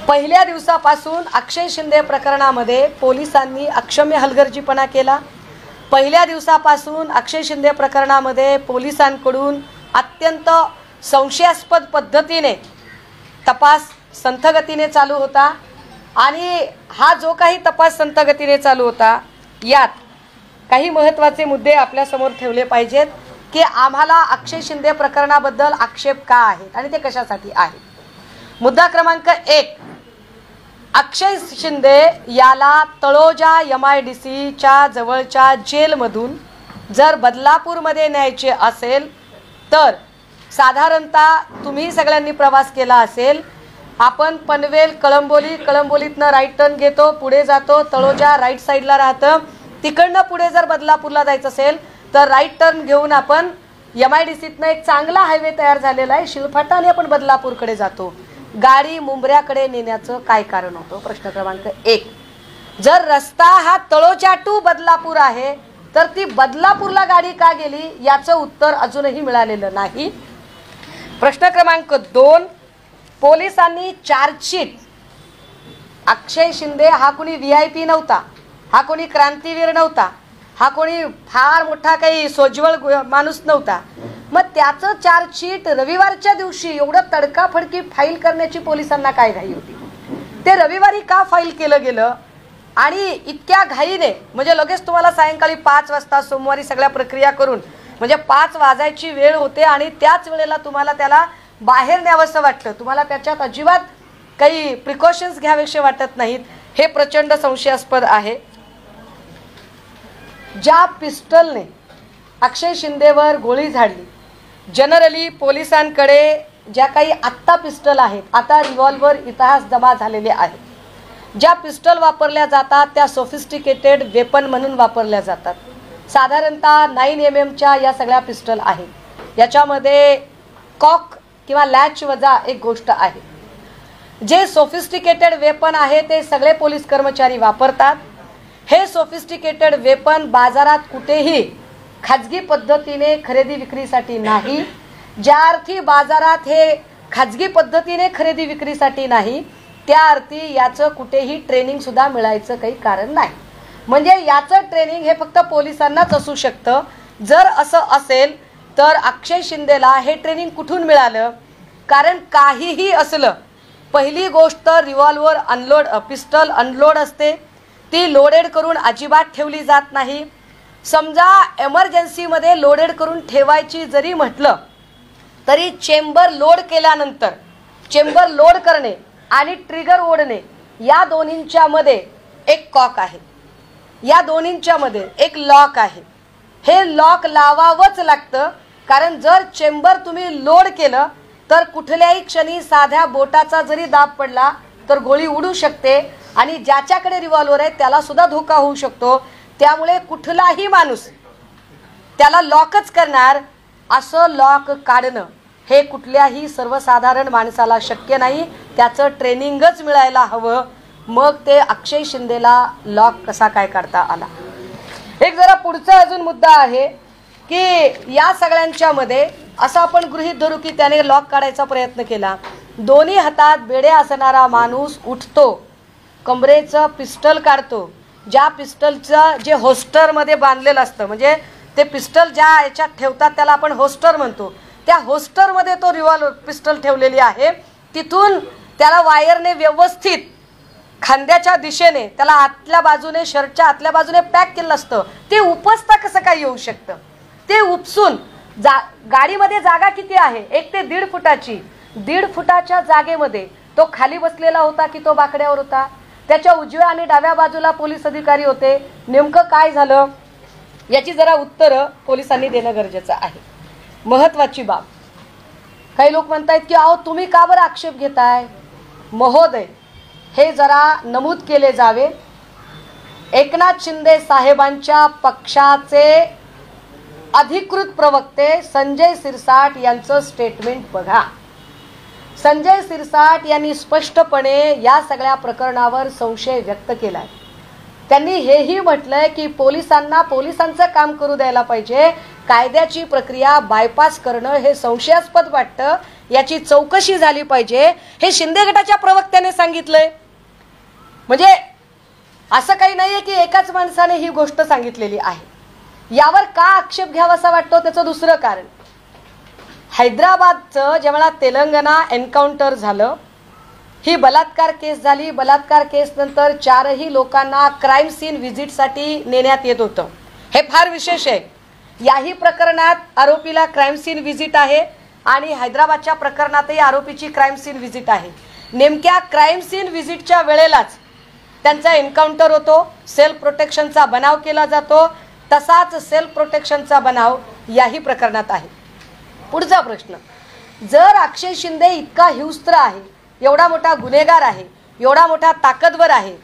पहिल्या दिवसापासून अक्षय शिंदे प्रकरणामध्ये पोलिसांनी अक्षम्य हलगर्जीपणा केला। पहिल्या दिवसापासून अक्षय शिंदे प्रकरणामध्ये पोलिसांकडून अत्यंत संशयास्पद पद्धतीने तपास संथगतीने चालू होता आणि हा जो काही तपास संथगतीने चालू होता यात काही महत्त्वाचे मुद्दे आपल्या समोर ठेवले पाहिजेत की आम्हाला अक्षय शिंदे प्रकरणाबद्दल आक्षेप का आहेत आणि ते कशासाठी आहेत। मुद्दा क्रमांक 1, अक्षय शिंदे याला तळोजा MIDCच्या जवळच्या जेलमधून जर बदलापूरमध्ये न्यायचे असेल तर साधारणतः तुम्ही सगळ्यांनी प्रवास केला असेल, आपण पनवेल कळंबोलीतनं राईट टर्न घेतो, पुढे जातो, तळोजा राईट साईडला राहतं, तिकडनं पुढे जर बदलापूरला जायचं असेल तर राईट टर्न घेऊन आपण MIDCतनं एक चांगला हायवे तयार झालेला आहे, शिळफाटाने आपण बदलापूरकडे जातो। गाडी मुंब्र्याकडे नेण्याचं काय कारण होतं? प्रश्न क्रमांक 1, जर रस्ता हा तळोजा टू बदलापूर आहे तर ती बदलापूरला गाडी का गेली याचं उत्तर अजूनही मिळालेलं नाही। प्रश्न क्रमांक 2, पोलिसांनी चार्जशीट, अक्षय शिंदे हा कोणी VIP नव्हता, हा कोणी क्रांतीवीर नव्हता, हा कोणी फार मोठा काही सोज्वळ माणूस नव्हता, मग त्याचं चार्जशीट रविवारच्या दिवशी एवढं तडकाफडकी फाईल करण्याची पोलिसांना काय घाई होती? ते रविवारी का फाईल केलं गेलं आणि इतक्या घाईने, म्हणजे लगेच तुम्हाला सायंकाळी 5 वाजता सोमवारी सगळ्या प्रक्रिया करून म्हणजे 5 वाजायची वेळ होते आणि त्याच वेळेला तुम्हाला त्याला बाहेर न्यावंसं वाटतं, तुम्हाला त्याच्यात अजिबात काही प्रिकॉशन्स घ्यावेसे वाटत नाहीत, हे प्रचंड संशयास्पद आहे। ज्या पिस्टलने अक्षय शिंदेवर गोळी झाडली, जनरली पोलिसांकडे ज्या काही आत्ता पिस्टल आहेत, आता रिव्हॉल्वर इतिहास जमा झालेले आहेत, ज्या पिस्टल वापरल्या जातात त्या सोफिस्टिकेटेड वेपन म्हणून वापरल्या जातात। साधारणतः 9mm या सगळ्या पिस्टल आहेत, याच्यामध्ये कॉक किंवा लॅच वजा एक गोष्ट आहे। जे सोफिस्टिकेटेड वेपन आहे ते सगळे पोलीस कर्मचारी वापरतात। हे सोफिस्टिकेटेड वेपन बाजारात कुठेही खाजगी पद्धतीने खरेदी विक्रीसाठी नाही। ज्या अर्थी बाजारात हे खाजगी पद्धतीने खरेदी विक्रीसाठी नाही त्या अर्थी याचं कुठेही ट्रेनिंग सुद्धा मिळायचं काही कारण नाही, म्हणजे याचं ट्रेनिंग हे फक्त पोलिसांनाच असू शकतं। जर असं असेल तर अक्षय शिंदेला हे ट्रेनिंग कुठून मिळालं? कारण काहीही असलं, पहिली गोष्ट रिव्हॉल्वर अनलोड, पिस्टल अनलोड असते, ती लोडेड करून अजिबात ठेवली जात नाही। समजा एमर्जन्सीमध्ये लोडेड करून ठेवायची जरी म्हटलं तरी चेंबर लोड केल्यानंतर चेंबर लोड करणे आणि ट्रिगर ओढणे या दोन्हींच्या मध्ये एक कॉक आहे, या दोन्हींच्या मध्ये एक लॉक आहे। हे लॉक लावावंच लागतं, कारण जर चेंबर तुम्ही लोड केलं तर कुठल्याही क्षणी साध्या बोटाचा जरी दाब पडला तर गोळी उडू शकते आणि ज्याच्याकडे रिव्हॉल्वर आहे त्याला सुद्धा धोका होऊ शकतो। त्यामुळे कुठलाही माणूस त्याला लॉकच करणार असं लॉक काढणं हे कुठल्याही सर्वसाधारण माणसाला शक्य नाही, त्याचं ट्रेनिंगच मिळायला हवं। मग ते अक्षय शिंदेला लॉक कसा काय काढता आला? एक जरा पुढचा अजून मुद्दा आहे की या सगळ्यांच्या मध्ये असं आपण गृहीत धरू की त्याने लॉक काढायचा प्रयत्न केला, दोन्ही हातात बेडे असणारा माणूस उठतो, कमरेचं पिस्टल काढतो, ज्या पिस्टलचं जे होस्टरमध्ये बांधलेलं असतं, म्हणजे ते पिस्टल ज्या याच्यात ठेवतात त्याला आपण होस्टर म्हणतो, त्या होस्टरमध्ये तो रिव्हॉल्वर पिस्टल ठेवलेली आहे, तिथून त्याला वायरने व्यवस्थित खांद्याच्या दिशेने त्याला आतल्या बाजूने, शर्टच्या आतल्या बाजूने पॅक केलं असतं, ते उपसता कसं काय येऊ शकतं? ते उपसून गाडीमध्ये जागा किती आहे? 1 ते 1.5 फुटाची, 1.5 फुटाच्या जागेमध्ये तो खाली बसलेला होता की तो बाकड्यावर होता? त्याच्या उजव्या आणि डाव्या बाजूला पोलीस अधिकारी होते, नेमकं काय झालं याची जरा उत्तरं पोलिसांनी देणं गरजेचं आहे। महत्त्वाची बाब, काही लोक म्हणतायत की अहो तुम्ही का बरं आक्षेप घेताय? महोदय, हे जरा नमूद केले जावे, एकनाथ शिंदे साहेबांच्या पक्षाचे अधिकृत प्रवक्ते संजय सिरसाट यांचं स्टेटमेंट बघा। संजय सिरसाट यांनी स्पष्टपणे या सगळ्या प्रकरणावर संशय व्यक्त केलाय। त्यांनी हेही म्हटलंय की पोलिसांना पोलिसांचं काम करू द्यायला पाहिजे, कायद्याची प्रक्रिया बायपास करणं हे संशयास्पद वाटतं, याची चौकशी झाली पाहिजे, हे शिंदे गटाच्या प्रवक्त्याने सांगितलंय. म्हणजे असं काही नाहीये की एकाच माणसाने ही गोष्ट सांगितलेली आहे. यावर का आक्षेप घ्यावासा वाटतो त्याचं दुसरं कारण, हैदराबादचं जेव्हा तेलंगणा एन्काउंटर झालं, ही बलात्कार केस झाली. बलात्कार केस नंतर 4ही लोकांना क्राईम सीन व्हिजिटसाठी नेण्यात येत होतं. हे फार विशेष आहे. याही प्रकरणात आरोपीला क्राईम सीन व्हिजिट आहे आणि हैदराबादच्या प्रकरणातही आरोपीची क्राईम सीन व्हिजिट आहे. नेमक्या क्राईम सीन व्हिजिटच्या वेळेलाच त्यांचा एन्काउंटर होतो. सेल्फ प्रोटेक्शनचा बनाव केला जातो. तसाच सेल्फ प्रोटेक्शनचा बनाव याही प्रकरणात आहे. पुढचा प्रश्न, जर अक्षय शिंदे इतका हिंस्त्र आहे, एवढा मोठा गुन्हेगार आहे, एवढा मोठा ताकदवर आहे,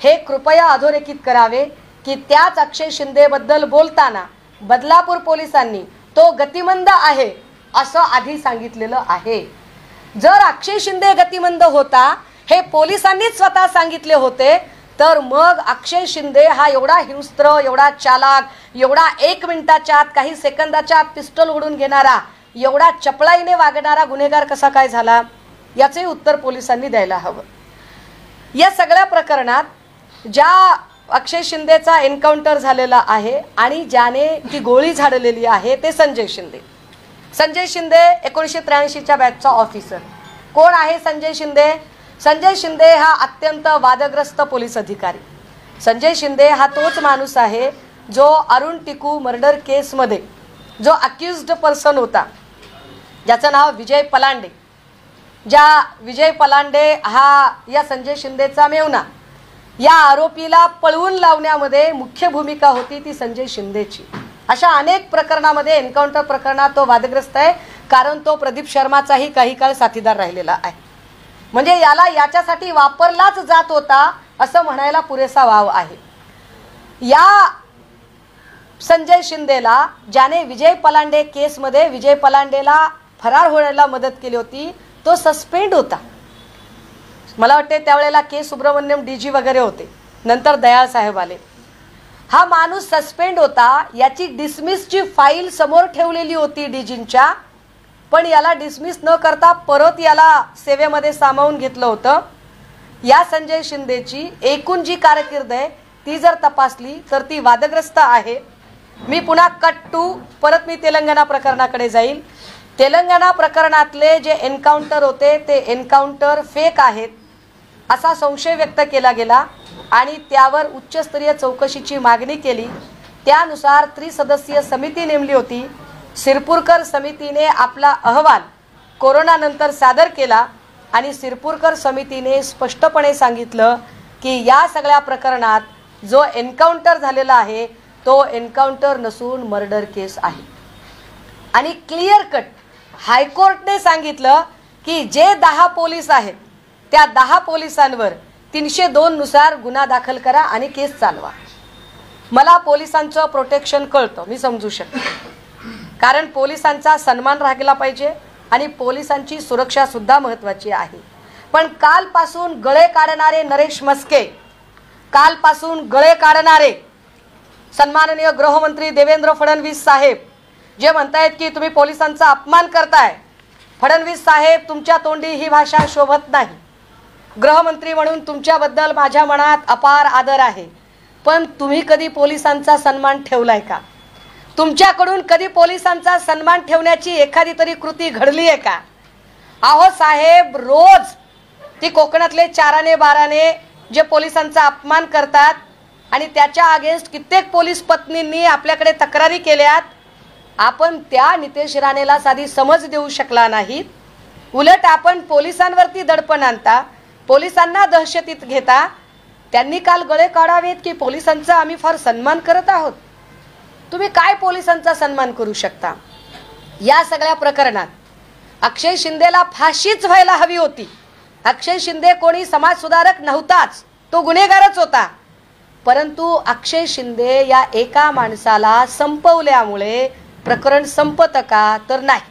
हे कृपया अधोरेखित करावे की त्याच अक्षय शिंदेबद्दल बोलताना बदलापूर पोलिसांनी तो गतिमंद आहे असं आधी सांगितलेलं आहे. जर अक्षय शिंदे गतिमंद होता हे पोलिसांनीच स्वतः सांगितले होते, तर मग अक्षय शिंदे हा एवढा हिंस्त्र, एवढा चालाक, एवढा 1 मिनिटाच्या आत, काही सेकंदाच्या आत पिस्टल ओढून घेणारा, एवढा चपळाईने वागणारा गुन्हेगार कसा काय झाला, याचे उत्तर पोलिसांनी द्यायला हवं. या सगळ्या प्रकरणात ज्या अक्षय शिंदेचा एन्काउंटर झालेला आहे आणि ज्याने ती गोळी झाडलेली आहे ते संजय शिंदे. संजय शिंदे 1983च्या बॅचचा ऑफिसर. कोण आहे संजय शिंदे? संजय शिंदे हा अत्यंत वादग्रस्त पोलीस अधिकारी. संजय शिंदे हा तोच माणूस आहे जो अरुण टिकू मर्डर केसमध्ये जो अक्युज्ड पर्सन होता, ज्याचं नाव विजय पलांडे. ज्या विजय पलांडे हा या संजय शिंदेचा मेवना, या आरोपीला पळवून लावण्यामध्ये मुख्य भूमिका होती ती संजय शिंदेची. अशा अनेक प्रकरणामध्ये, एन्काउंटर प्रकरणात तो वादग्रस्त आहे, कारण तो प्रदीप शर्माचाही काही काळ साथीदार राहिलेला आहे. म्हणजे याला याच्यासाठी वापरलाच जात होता असं म्हणायला पुरेसा वाव आहे. या संजय शिंदेला ज्याने विजय पलांडे केसमध्ये विजय पलांडेला फरार होण्याला मदत केली होती, तो सस्पेंड होता. मला वाटते त्यावेळेला के सुब्रमण्यम डीजी वगैरे होते, नंतर दयाळ साहेब आले. हा माणूस सस्पेंड होता. याची डिसमिसची फाईल समोर ठेवलेली होती डीजींच्या, पण याला डिसमिस न करता परत याला सेवेमध्ये सामावून घेतलं होतं. या संजय शिंदेची एकूण जी कारकीर्द आहे ती जर तपासली तर ती वादग्रस्त आहे. मी पुन्हा कट टू परत मी तेलंगणा प्रकरणाकडे जाईल. तेलंगणा प्रकरणातले जे एन्काउंटर होते ते एन्काउंटर फेक आहेत असा संशय व्यक्त केला गेला आणि त्यावर उच्चस्तरीय चौकशीची मागणी केली. त्यानुसार त्रिसदस्यीय समिती नेमली होती. सिरपुरकर समितीने आपला अहवाल कोरोनानंतर सादर केला आणि सिरपुरकर समितीने स्पष्टपणे सांगितलं की या सगळ्या प्रकरणात जो एन्काउंटर झालेला आहे तो एन्काउंटर नसून मर्डर केस आहे. आणि क्लिअर कट हायकोर्टने सांगितलं की जे 10 पोलीस आहेत त्या 10 पोलिसांवर 302 नुसार गुन्हा दाखल करा आणि केस चालवा. मला पोलिसांचं प्रोटेक्शन कळतं, मी समजू शकते, कारण पोलिसांचा सन्मान राखला पाहिजे आणि पोलिसांची सुरक्षा सुद्धा महत्त्वाची आहे. पण कालपासून गळे काढणारे नरेश मस्के, कालपासून गळे काढणारे सन्माननीय गृहमंत्री देवेंद्र फडणवीस साहेब जे म्हणतायत की तुम्ही पोलिसांचा अपमान करताय, फडणवीस साहेब तुमच्या तोंडी ही भाषा शोभत नाही. गृहमंत्री म्हणून तुमच्याबद्दल माझ्या मनात अपार आदर आहे, पण तुम्ही कधी पोलिसांचा सन्मान ठेवलाय का? तुमच्याकडून कधी पोलिसांचा सन्मान ठेवण्याची एखादी तरी कृती घडली आहे का? अहो साहेब, रोज ती कोकणातले 4-12 जे पोलिसांचा अपमान करतात आणि त्याच्या अगेन्स्ट कित्येक पोलीस पत्नींनी आपल्याकडे तक्रारी केल्यात. आपण त्या नितेश राणेला साधी समज देऊ शकला नाहीत. उलट आपण पोलिसांवरती दडपण आणता, पोलिसांना दहशतीत घेता. त्यांनी काल गळे काढावेत की पोलिसांचा आम्ही फार सन्मान करत आहोत. तुम्ही काय पोलिसांचा सन्मान करू शकता? या सगळ्या प्रकरणात अक्षय शिंदेला फाशीच व्हायला हवी होती. अक्षय शिंदे कोणी समाजसुधारक नव्हताच, तो गुन्हेगारच होता. परंतु अक्षय शिंदे या एका माणसाला संपवल्यामुळे प्रकरण संपतं का? तर नाही.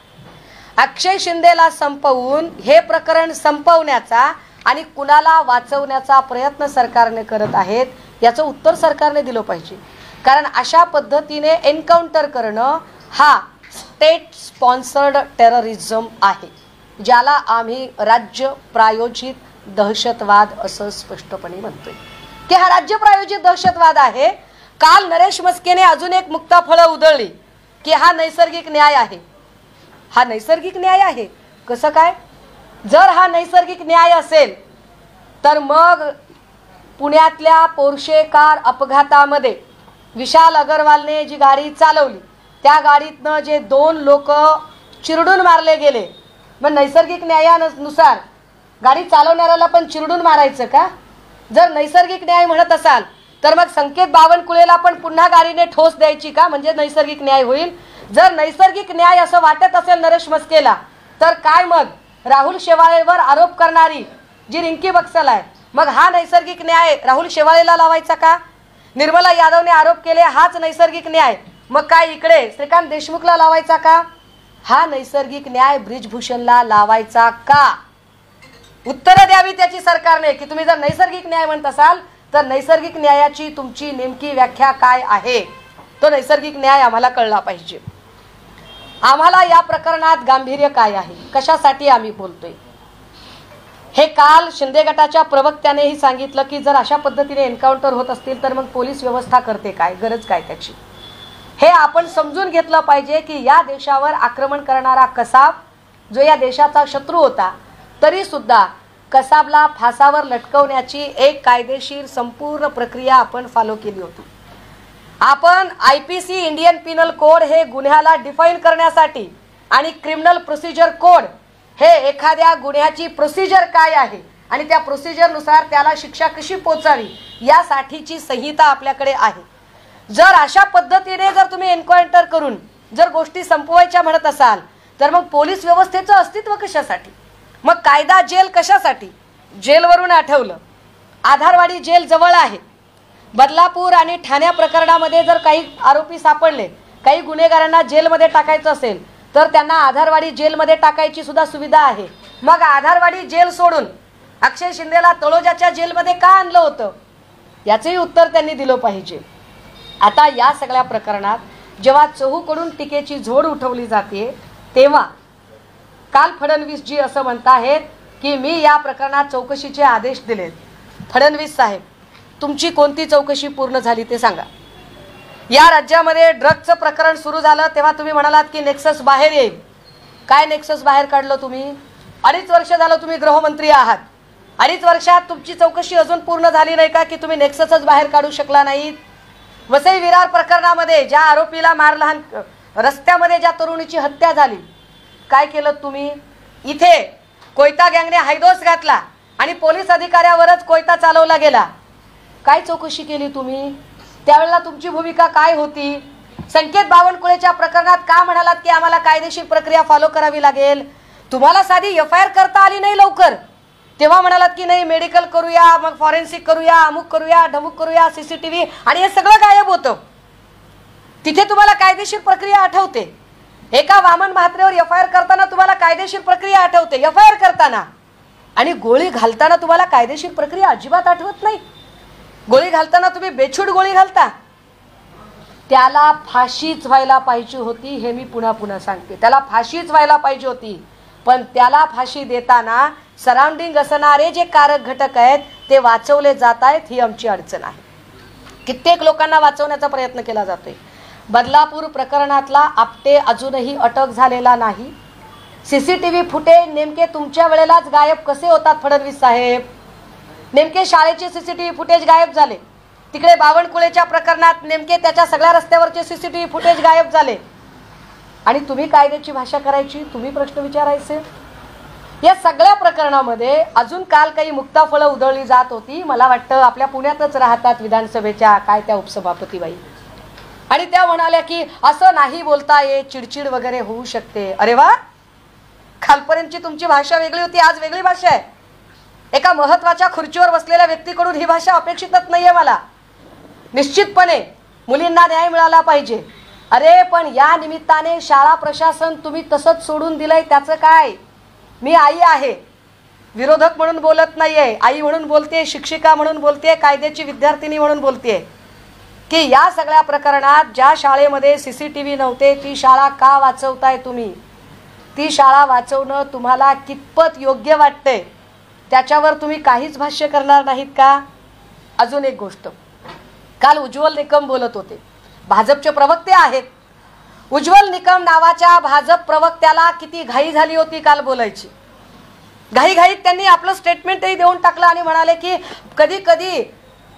अक्षय शिंदेला संपवून हे प्रकरण संपवण्याचा आणि कुणाला वाचवण्याचा प्रयत्न सरकारने करत आहेत याचं उत्तर सरकारने दिलं पाहिजे. कारण अशा पद्धतीने एन्काउंटर करणं हा स्टेट स्पॉन्सर्ड टेररिझम आहे, ज्याला आम्ही राज्य प्रायोजित दहशतवाद असं स्पष्टपणे म्हणतोय की हा राज्य प्रायोजित दहशतवाद आहे. काल नरेश मस्केने अजून एक मुक्ताफळं उधळली की हा नैसर्गिक न्याय आहे. हा नैसर्गिक न्याय आहे कसं काय? जर हा नैसर्गिक न्याय असेल तर मग पुण्यातल्या पोर्शे कार अपघातामध्ये विशाल अगरवालने जी गाडी चालवली त्या गाडीतनं जे 2 लोक चिरडून मारले गेले, मग नैसर्गिक न्यायानुसार गाडी चालवणाऱ्याला पण चिरडून मारायचं का? जर नैसर्गिक न्याय म्हणत असाल तर मग संकेत बावनकुळेला पण पुन्हा गाडीने ठोस द्यायची का, म्हणजे नैसर्गिक न्याय होईल? जर नैसर्गिक न्याय असं वाटत असेल नरेश मस्केला, तर काय मग राहुल शेवाळेवर आरोप करणारी जी रिंकी बक्सल आहे, मग हा नैसर्गिक न्याय राहुल शेवाळेला लावायचा का? निर्मला यादवने आरोप केले, हाच नैसर्गिक न्याय, मग काय इकडे श्रीकांत देशमुखला लावायचा का? हा नैसर्गिक न्याय ब्रिजभूषणला लावायचा का? उत्तरं द्यावी त्याची सरकारने की तुम्ही जर नैसर्गिक न्याय म्हणत असाल तर नैसर्गिक न्यायाची तुमची नेमकी व्याख्या काय आहे? तो नैसर्गिक न्याय आम्हाला कळला पाहिजे. आम्हाला या प्रकरणात गांभीर्य काय आहे, कशासाठी आम्ही बोलतोय हे काल शिंदे गटाच्या प्रवक्त्यानेही सांगितलं की जर अशा पद्धतीने एन्काउंटर होत असतील तर मग पोलीस व्यवस्था करते काय, गरज काय त्याची, हे आपण समजून घेतलं पाहिजे की या देशावर आक्रमण करणारा कसाब जो या देशाचा शत्रू होता, तरी सुद्धा कसाबला फासावर लटकवण्याची एक कायदेशीर संपूर्ण प्रक्रिया आपण फॉलो केली होती. आपण IPC इंडियन पिनल कोड हे गुन्ह्याला डिफाईन करण्यासाठी आणि क्रिमिनल प्रोसिजर कोड हे एखाद्या गुन्ह्याची प्रोसिजर काय आहे आणि त्या प्रोसिजरनुसार त्याला शिक्षा कशी पोचावी यासाठीची संहिता आपल्याकडे आहे. जर अशा पद्धतीने जर तुम्ही एन्काउंटर करून जर गोष्टी संपवायच्या म्हणत असाल तर मग पोलीस व्यवस्थेचं अस्तित्व कशासाठी? मग कायदा जेल कशासाठी? जेलवरून आठवलं, आधारवाडी जेल जवळ आहे. बदलापूर आणि ठाण्या प्रकरणामध्ये जर काही आरोपी सापडले, काही गुन्हेगारांना जेलमध्ये टाकायचं असेल तर त्यांना आधारवाडी जेलमध्ये टाकायची सुद्धा सुविधा आहे. मग आधारवाडी जेल सोडून अक्षय शिंदेला तळोजाच्या जेलमध्ये का आणलं होतं याचंही उत्तर त्यांनी दिलं पाहिजे. आता या सगळ्या प्रकरणात जेव्हा चहूकडून टीकेची झोड उठवली जाते तेव्हा काल फडणवीसजी असं म्हणताहेत की मी या प्रकरणात चौकशीचे आदेश दिलेत. फडणवीस साहेब, तुमची कोणती चौकशी पूर्ण झाली ते सांगा. या राज्यामध्ये ड्रग्जचं प्रकरण सुरू झालं तेव्हा तुम्ही म्हणालात की नेक्सस बाहेर येईल. काय नेक्सस बाहेर काढलं तुम्ही? 2.5 वर्ष झालं तुम्ही गृहमंत्री आहात. 2.5 वर्षात तुमची चौकशी अजून पूर्ण झाली नाही का की तुम्ही नेक्ससच बाहेर काढू शकला नाहीत? वसई विरार प्रकरणामध्ये ज्या आरोपीला मारहाण, रस्त्यामध्ये ज्या तरुणीची हत्या झाली, काय केलं तुम्ही? इथे कोयता गँगने हायदोस घातला आणि पोलीस अधिकाऱ्यावरच कोयता चालवला गेला. काय चौकशी केली तुम्ही? त्यावेळेला तुमची भूमिका काय होती? संकेत बावनकुळेच्या प्रकरणात का म्हणालात की आम्हाला कायदेशीर प्रक्रिया फॉलो करावी लागेल? तुम्हाला साधी FIR करता आली नाही लवकर, तेव्हा म्हणालात की नाही मेडिकल करूया, मग फॉरेन्सिक करूया, अमुक करूया, ढमुक करूया, CCTV, आणि हे सगळं गायब होतं. तिथे तुम्हाला कायदेशीर प्रक्रिया आठवते. एका वामन म्हात्रेवर FIR करताना तुम्हाला कायदेशीर प्रक्रिया आठवते, FIR करताना, आणि गोळी घालताना तुम्हाला कायदेशीर प्रक्रिया अजिबात आठवत नाही. गोळी घालताना तुम्ही बेछूट गोळी घालता. त्याला फाशीच व्हायला पाहिजे होती, हे मी पुन्हा पुन्हा सांगते. त्याला फाशीच व्हायला पाहिजे होती, पण त्याला फाशी देताना सराउंडिंग असणारे जे कारक घटक आहेत ते वाचवले जात आहेत, ही आमची अडचण आहे. कित्येक लोकांना वाचवण्याचा प्रयत्न केला जातोय. बदलापूर प्रकरणातला आपटे अजूनही अटक झालेला नाही. CCTV फुटेज नेमके तुमच्या वेळेलाच गायब कसे होतात फडणवीस साहेब? नेमके शाळेचे CCTV फुटेज गायब झाले. तिकडे बावनकुळेच्या प्रकरणात नेमके त्याच्या सगळ्या रस्त्यावरचे CCTV फुटेज गायब झाले. आणि तुम्ही कायद्याची भाषा करायची, तुम्ही प्रश्न विचारायचे. या सगळ्या प्रकरणामध्ये अजून काल काही मुक्ताफळं उधळली जात होती. मला वाटतं आपल्या पुण्यातच राहतात विधानसभेच्या काय त्या उपसभापतीबाई, आणि त्या म्हणाल्या की असं नाही बोलता येत, चिडचिड वगैरे होऊ शकते. अरे वा, कालपर्यंतची तुमची भाषा वेगळी होती, आज वेगळी भाषा आहे. एका महत्वाच्या खुर्चीवर बसलेल्या व्यक्तीकडून ही भाषा अपेक्षितच नाहीये मला. निश्चितपणे मुलींना न्याय मिळाला पाहिजे. अरे पण या निमित्ताने शाळा प्रशासन तुम्ही तसंच सोडून दिलंय, त्याचं काय? मी आई आहे, विरोधक म्हणून बोलत नाहीये, आई म्हणून बोलते, शिक्षिका म्हणून बोलते, कायद्याची विद्यार्थिनी म्हणून बोलते. की या सगळ्या प्रकरणात ज्या शाळेमध्ये CCTV नव्हते ती शाळा का वाचवताय तुम्ही? ती शाळा वाचवणं तुम्हाला कितपत योग्य वाटते त्याच्यावर तुम्ही काहीच भाष्य करणार नाहीत का? अजून एक गोष्ट, काल उज्ज्वल निकम बोलत होते, भाजपचे प्रवक्ते आहेत. उज्ज्वल निकम नावाच्या भाजप प्रवक्त्याला किती घाई झाली होती काल बोलायची. घाईघाईत त्यांनी आपलं स्टेटमेंटही देऊन टाकलं आणि म्हणाले की कधी कधी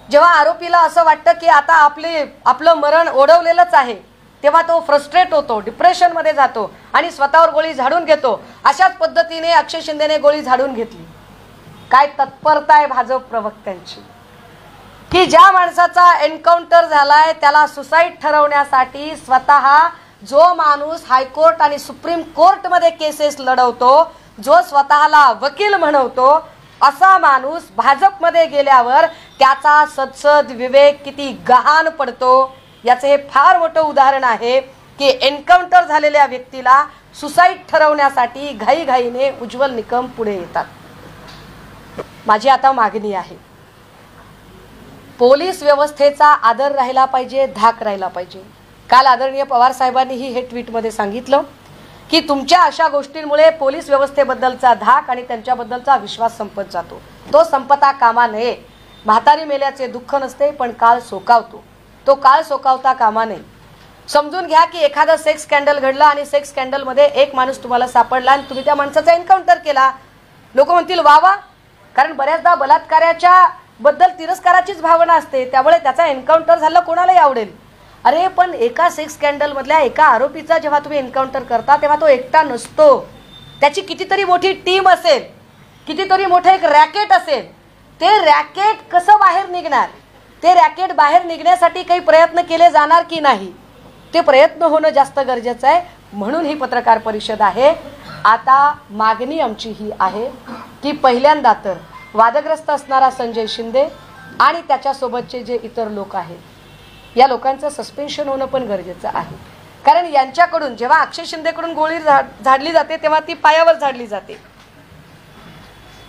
जेव्हा आरोपीला असं वाटतं की आता आपलं मरण ओढवलेलंच आहे तेव्हा तो फ्रस्ट्रेट होतो, डिप्रेशनमध्ये जातो आणि स्वतःवर गोळी झाडून घेतो. अशाच पद्धतीने अक्षय शिंदेने गोळी झाडून घेतली. काय तत्परता आहे भाजप प्रवक्त्यांची की ज्या माणसाचा एन्काउंटर झालाय त्याला सुसाईड ठरवण्यासाठी स्वतः जो माणूस हायकोर्ट आणि सुप्रीम कोर्टमध्ये केसेस लढवतो, जो स्वतःला वकील म्हणवतो, असा माणूस भाजपमध्ये गेल्यावर त्याचा सदसद विवेक किती गहाण पडतो याचं हे फार मोठं उदाहरण आहे की एन्काउंटर झालेल्या व्यक्तीला सुसाईड ठरवण्यासाठी घाईघाईने उज्ज्वल निकम पुढे येतात. माझी आता मागणी आहे, पोलीस व्यवस्थेचा आदर राहिला पाहिजे, धाक राहिला पाहिजे. काल आदरणीय पवार साहेबांनीही हे ट्विटमध्ये सांगितलं की तुमच्या अशा गोष्टींमुळे पोलीस व्यवस्थेबद्दलचा धाक आणि त्यांच्याबद्दलचा विश्वास संपत जातो. तो संपता कामा नये. म्हातारी मेल्याचे दुःख नसते पण काळ सोकावतो, तो काळ सोकावता कामा नये. समजून घ्या की एखादं सेक्स स्कॅन्डल घडलं आणि सेक्स स्कॅन्डलमध्ये एक माणूस तुम्हाला सापडला आणि तुम्ही त्या माणसाचा एन्काउंटर केला. लोक म्हणतील वा वा, कारण बऱ्याचदा बलात्काराच्या बद्दल तिरस्काराचीच भावना असते, त्यामुळे त्याचा एन्काउंटर झालं कोणालाही आवडेल. अरे पण एका सेक्स स्कॅन्डल मधल्या एका आरोपीचा जेव्हा तुम्ही एन्काउंटर करता तेव्हा तो एकटा नसतो, त्याची कितीतरी मोठी टीम असेल, कितीतरी मोठं एक रॅकेट असेल. ते रॅकेट कसं बाहेर निघणार? ते रॅकेट बाहेर निघण्यासाठी काही प्रयत्न केले जाणार की नाही? ते प्रयत्न होणं जास्त गरजेचं आहे. म्हणून ही पत्रकार परिषद आहे. आता मागणी आमची ही आहे की पहिल्यांदा तर वादग्रस्त असणारा संजय शिंदे आणि त्याच्यासोबतचे जे इतर लोक आहेत या लोकांचं सस्पेन्शन होणं पण गरजेचं आहे. कारण यांच्याकडून जेव्हा अक्षय शिंदेकडून गोळी झाडली जाते तेव्हा ती पायावर झाडली जाते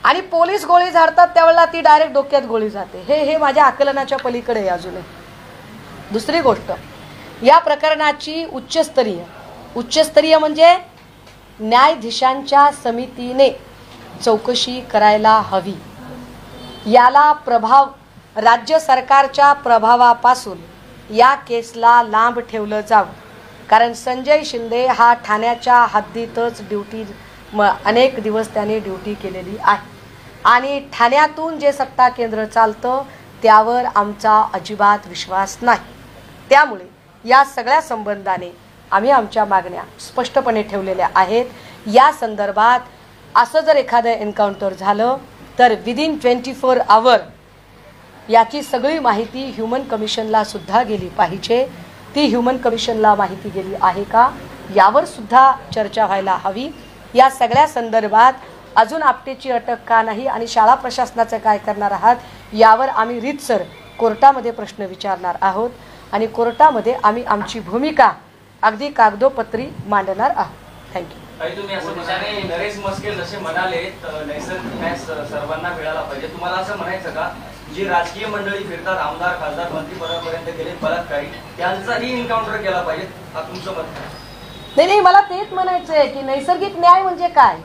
आणि पोलीस गोळी झाडतात त्यावेळेला ती डायरेक्ट डोक्यात गोळी जाते. हे माझ्या आकलनाच्या पलीकडे आहे अजूनही. दुसरी गोष्ट, या प्रकरणाची उच्चस्तरीय म्हणजे न्यायाधीशांच्या समितीने चौकशी करायला हवी. याला राज्य सरकारच्या प्रभावापासून या केसला लांब ठेवलं जावं. कारण संजय शिंदे हा ठाण्याच्या हद्दीतच अनेक दिवस त्याने ड्युटी केलेली आहे आणि ठाण्यातून जे सत्ता केंद्र चालतं त्यावर आमचा अजिबात विश्वास नाही. त्यामुळे या सगळ्या संबंधाने आम्ही आमच्या मागण्या स्पष्टपणे ठेवलेल्या आहेत. या संदर्भात असं जर एखादं एन्काउंटर झालं तर विदिन 24 आवर याची सगळी माहिती ह्युमन कमिशनला सुद्धा गेली पाहिजे. ती ह्युमन कमिशनला माहिती गेली आहे का यावर सुद्धा चर्चा व्हायला हवी. या सगळ्या संदर्भात अजून आपटेची अटक का नाही आणि शाळा प्रशासनाचं काय करणार आहात यावर आम्ही रीतसर कोर्टामध्ये प्रश्न विचारणार आहोत आणि कोर्टामध्ये आम्ही आमची भूमिका अगदी कागदोपत्री मांडणार आहोत. थँक्यू. तुम्ही असं म्हणाले नरेश म्हस्के जसे म्हणाले नैसर्गिक न्याय सर्वांना मिळाला पाहिजे, तुम्हाला असं म्हणायचं का जी राजकीय मंडळी फिरतात, आमदार खासदार मंत्रीपदापर्यंत गेले बलात्कारी, त्यांचाही एन्काउंटर केला पाहिजे, हा तुमचं मत? नाही, मला तेच म्हणायचं आहे की नैसर्गिक न्याय म्हणजे काय.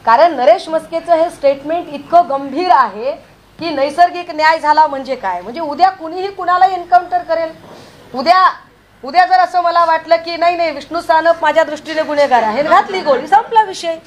कारण नरेश म्हस्केचं हे स्टेटमेंट इतकं गंभीर आहे की नैसर्गिक न्याय झाला म्हणजे काय, म्हणजे उद्या कुणीही कुणाला एन्काउंटर करेल. उद्या जर असं मला वाटलं की नाही विष्णू सानप माझ्या दृष्टीने गुन्हेगार आहे, घातली गोळी, संपला विषय.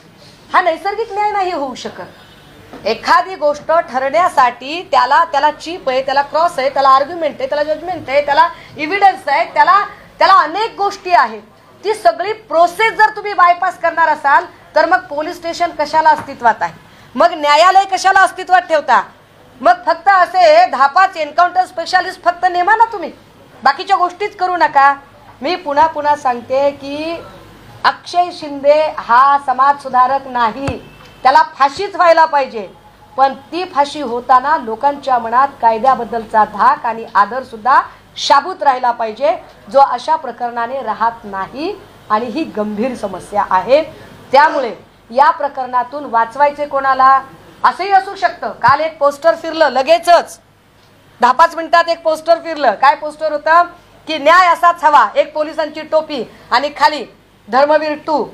हा नैसर्गिक न्याय नाही होऊ शकत. एखादी गोष्ट ठरण्यासाठी त्याला चीप आहे, त्याला क्रॉस आहे, त्याला आर्ग्युमेंट आहे, त्याला जजमेंट आहे, त्याला इव्हिडन्स आहे, त्याला अनेक गोष्टी आहेत. ती सगळी प्रोसेस जर तुम्ही बायपास करणार असाल तर मग पोलीस स्टेशन कशाला अस्तित्वात आहे, मग न्यायालय कशाला अस्तित्वात ठेवता. मग फक्त असे 10-5 एन्काउंटर स्पेशालिस्ट फक्त नेमा ना तुम्ही, बाकीच्या गोष्टीच करू नका. मी पुन्हा सांगते की अक्षय शिंदे हा समाज सुधारक नाही, त्याला फाशीच व्हायला पाहिजे. पण ती फाशी होताना लोकांच्या मनात कायद्याबद्दलचा धाक आणि आदर सुद्धा शाबूत राहिला पाहिजे, जो अशा प्रकरणाने राहत नाही. आणि ही गंभीर समस्या आहे. त्यामुळे या प्रकरणातून वाचवायचे कोणाला असंही असू शकतं. काल एक पोस्टर फिरलं लगेचच 10-5 मिनिटात एक पोस्टर फिरलं. काय पोस्टर होतं की न्याय असाच हवा, एक पोलिसांची टोपी आणि खाली धर्मवीर 2.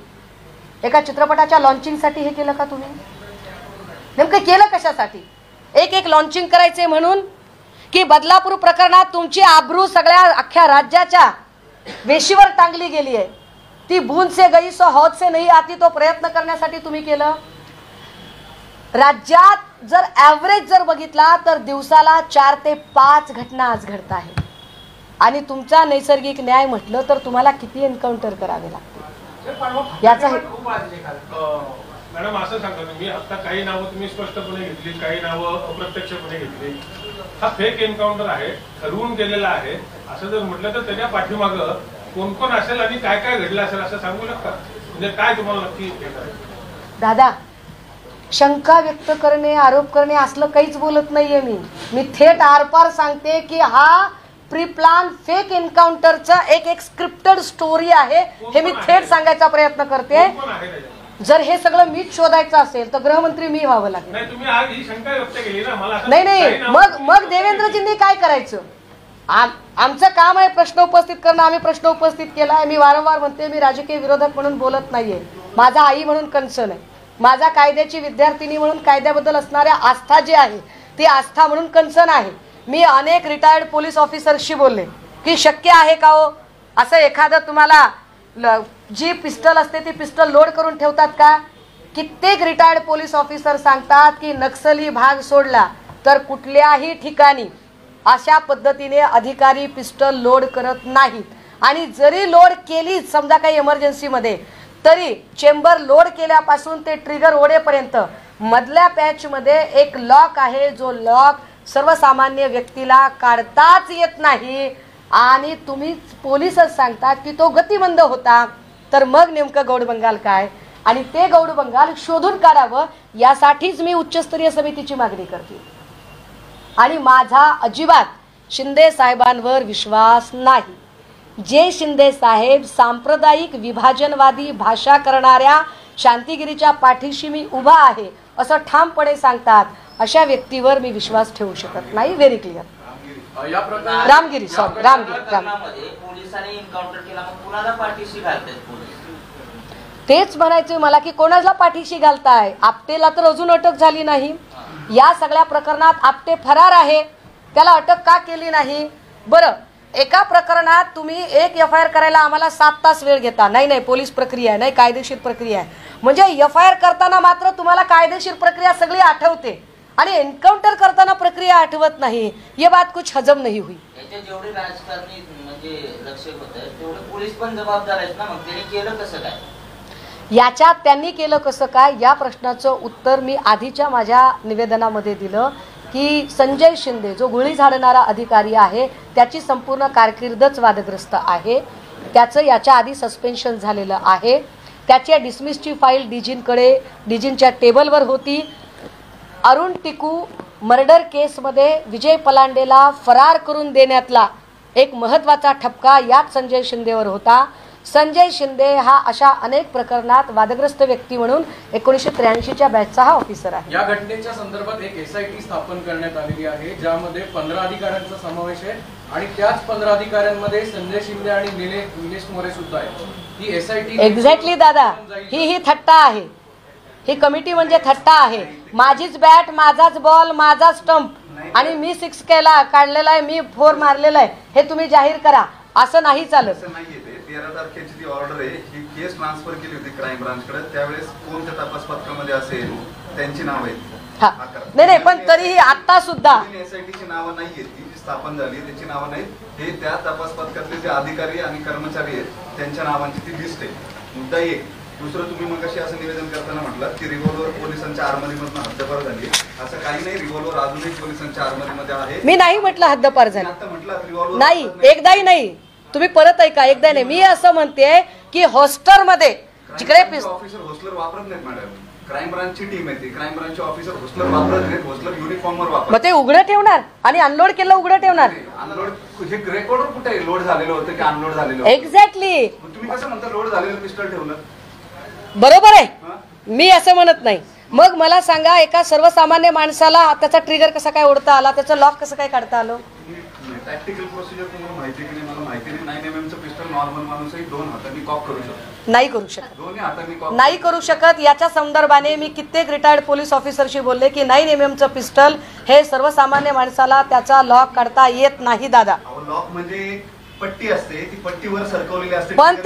एका चित्रपटाच्या लॉन्चिंगसाठी हे केलं का तुम्ही? नेमकं केलं कशासाठी? एक लॉन्चिंग करायचे म्हणून की बदलापूर प्रकरणात तुमची आबरू सगळ्या अख्ख्या राज्याच्या वेशीवर टांगली गेली आहे. ती बूंद से गई सो हौद से नहीं आती तो प्रयत्न करण्यासाठी तुम्ही केलं. राज्यात जर ॲव्हरेज जर बघितला तर दिवसाला 4 ते 5 घटना आज घडत आहे. आणि तुमचा नैसर्गिक न्याय म्हटलं तर तुम्हाला किती एन्काउंटर करावे लागते याचा मॅडम असं सांगा तुम्ही, आता काही नावं तुम्ही स्पष्टपणे घेतली, काही नावं अप्रत्यक्षपणे घेतली. हा फेक एन्काउंटर आहे, ठरवून केलेला आहे असं जर म्हटलं तर त्याच्या पाठीमागं कोण कोण असेल आणि काय काय घडलं असेल असं सांगू शकता? म्हणजे काय तुम्हाला नक्की दादा, शंका व्यक्त करणे, आरोप करणे असलं काहीच बोलत नाहीये मी थेट आरपार सांगते की हा प्री प्लान फेक एन्काउंटरचा एक स्क्रिप्टेड स्टोरी आहे. हे मी थेट सांगायचा प्रयत्न करते. जर हे सगळं मीच शोधायचं असेल तर गृहमंत्री मी व्हावं लागेल. नाही, मग देवेंद्रजींनी काय करायचं? आमचं काम आहे प्रश्न उपस्थित करणं. आम्ही प्रश्न उपस्थित केला आहे. मी वारंवार म्हणते, मी राजकीय विरोधक म्हणून बोलत नाहीये. माझा आई म्हणून कन्सर्न आहे. माझा कायद्याची विद्यार्थिनी म्हणून कायद्याबद्दल असणाऱ्या आस्था जी आहे ती आस्था म्हणून कन्सर्न आहे. मी अनेक रिटायर्ड पोलीस ऑफिसर्सशी बोलले की शक्य आहे का हो असं एखादं तुम्हाला जी पिस्टल असते ती पिस्टल लोड करून ठेवतात का? कित्येक रिटायर्ड पोलीस ऑफिसर सांगतात की नक्सली भाग सोडला तर कुठल्याही ठिकाणी अशा पद्धतीने अधिकारी पिस्टल लोड करत नाहीत. आणि जरी लोड केली समजा काही इमर्जन्सीमध्ये तरी चेंबर लोड केल्यापासून ते ट्रिगर ओढेपर्यंत मधल्या पॅचमध्ये एक लॉक आहे, जो लॉक सर्वसामान्य व्यक्तीला काढताच येत नाही. आणि तुम्ही पोलीसच सांगतात की तो गतिमंद होता. तर मग नेमकं गौड बंगाल काय? आणि ते गौड बंगाल शोधून काढावं यासाठीच मी उच्चस्तरीय समितीची मागणी करते. आणि माझा अजिबात शिंदे साहेबांवर विश्वास नाही. जे शिंदे साहेब सांप्रदायिक विभाजनवादी भाषा करणाऱ्या शांतिगिरीच्या पाठीशी मी उभा आहे असं ठामपणे सांगतात, अशा व्यक्तीवर मी विश्वास ठेवू शकत नाही. Very clear. रामगिरी पोलिसांनी एन्काउंटर केला, मग कुणाला पाठीशी घालतात पोलीस? तेच म्हणायचं मला की कोणाला पाठीशी घालताय? आपटेला तर अजून अटक झाली नाही. या सगळ्या प्रकरणात आपटे फरार आहे, त्याला अटक का केली नाही? बरं, एका प्रकरणात तुम्ही एक FIR करायला आम्हाला 7 तास वेळ घेता. नाही, पोलीस प्रक्रिया आहे, नाही कायदेशीर प्रक्रिया आहे. म्हणजे FIR करताना मात्र तुम्हाला कायदेशीर प्रक्रिया सगळी आठवते आणि एन्काउंटर करताना प्रक्रिया आठवत नाही. ये बात कुछ हजम नहीं हुई. याचे जेवढे राजकारणी म्हणजे लक्ष होतं तेवढे पोलीस पण जबाबदार आहेत ना. मग त्यांनी केलं कसं काय? याच्यात त्यांनी केलं कसं काय या प्रश्नाचं उत्तर मी आधीच्या माझ्या निवेदनामध्ये दिलं की संजय शिंदे जो गोळी झाडणारा अधिकारी आहे त्याची संपूर्ण कारकीर्दच वादग्रस्त आहे. त्याचं याच्या आधी सस्पेन्शन झालेलं आहे. त्याच्या डिसमिसची फाईल डीजींच्या टेबलवर होती. अरुण टिकू मर्डर केसमध्ये विजय पलांडेला फरार करून देण्यातला एक महत्त्वाचा ठपका याच संजय शिंदेवर होता. संजय शिंदे हा अशा अनेक प्रकरणात वादग्रस्त व्यक्ती म्हणून 1983च्या बॅचचा हा ऑफिसर आहे. या घटनेच्या संदर्भात एक SIT स्थापन करण्यात आलेली आहे ज्यामध्ये 15 अधिकाऱ्यांचा समावेश आहे आणि त्याच 15 अधिकाऱ्यांमध्ये संजय शिंदे आणि निलेश मोरे सुद्धा आहेत. ही SIT एक्झॅक्टली दादा, ही थट्टा आहे. ही कमिटी म्हणजे थट्टा आहे. माझीच बॅट, माझाच बॉल, माझा स्टंप आणि मी 6 काढलेला आहे, मी 4 मारलेला आहे, हे तुम्ही जाहीर करा असं नाही चालत. 13 तारखेची ती ऑर्डर आहे, ही केस ट्रान्सफर केली होती क्राईम ब्रांचकडे. त्यावेळेस कोणत्या तपास पत्रामध्ये असेल त्यांची नाव आहेत. नाही, पण तरीही आता सुद्धा SITची नावं नाहीये. ती जी स्थापन झाली त्याची नावं नाहीत. हे त्या तपास पथकातले जे अधिकारी आणि कर्मचारी आहेत त्यांच्या नावांची ती लिस्ट आहे. मुद्दा एक. दुसरं, तुम्ही मगाशी असं निवेदन करताना म्हटलं की रिव्हॉल्वर पोलिसांच्या आर्मरीमधून हद्दपार झाली. असं काही नाही. रिव्हॉल्वर अजूनही पोलिसांच्या आर्मरीमध्ये आहे. मी नाही म्हटलं हद्दपार झाली. आता म्हटलं रिव्हॉल्वर नाही, एकदाही नाही. तुम्ही परत ऐका, एकदा नाही. मी असं म्हणते की हॉस्टरमध्ये जिकडे ऑफिसर होस्टलर वापरत नाहीत मॅडम. क्राईम ब्रांचची टीम आहे ती. क्राईम ब्रांचचे ऑफिसर होस्टलर वापरत नाहीत. होस्टलर युनिफॉर्मवर वापरतात. मग ते उघडं ठेवणार आणि अनलोड केलं उघडं ठेवणार. अनलोड हे रेकॉर्डवर कुठे आहे? लोड झालेलं होतं की अनलोड झालेलं होतं? एक्झॅक्टली. तुम्ही कसं म्हणता लोड झालेलं पिस्टल ठेवलं? बरोबर आहे, मी असं म्हणत नाही. मग मला सांगा, एका सर्वसामान्य माणसाला त्याचा ट्रिगर कसा काय ओढता आला, त्याचं लॉक कसं काय काढता आलं? टॅक्टिकल प्रोसिजर तुम्हाला माहिती की नाही मला माहिती नाही. 9 mm चं पिस्टल नॉर्मल माणूसही 2 हातांनी कॉक करू शकतो. नाही करू शकत, दोन्ही हातांनी कॉक नाही करू शकत. याच्या संदर्भाने मी कित्येक रिटायर्ड पोलीस ऑफिसरशी बोलले की 9 mm चं पिस्टल हे सर्वसामान्य माणसाला त्याचा लॉक काढता येत नाही दादा. लॉक म्हणजे पट्टी असते, ती पट्टीवर सरकवलेली असते. पण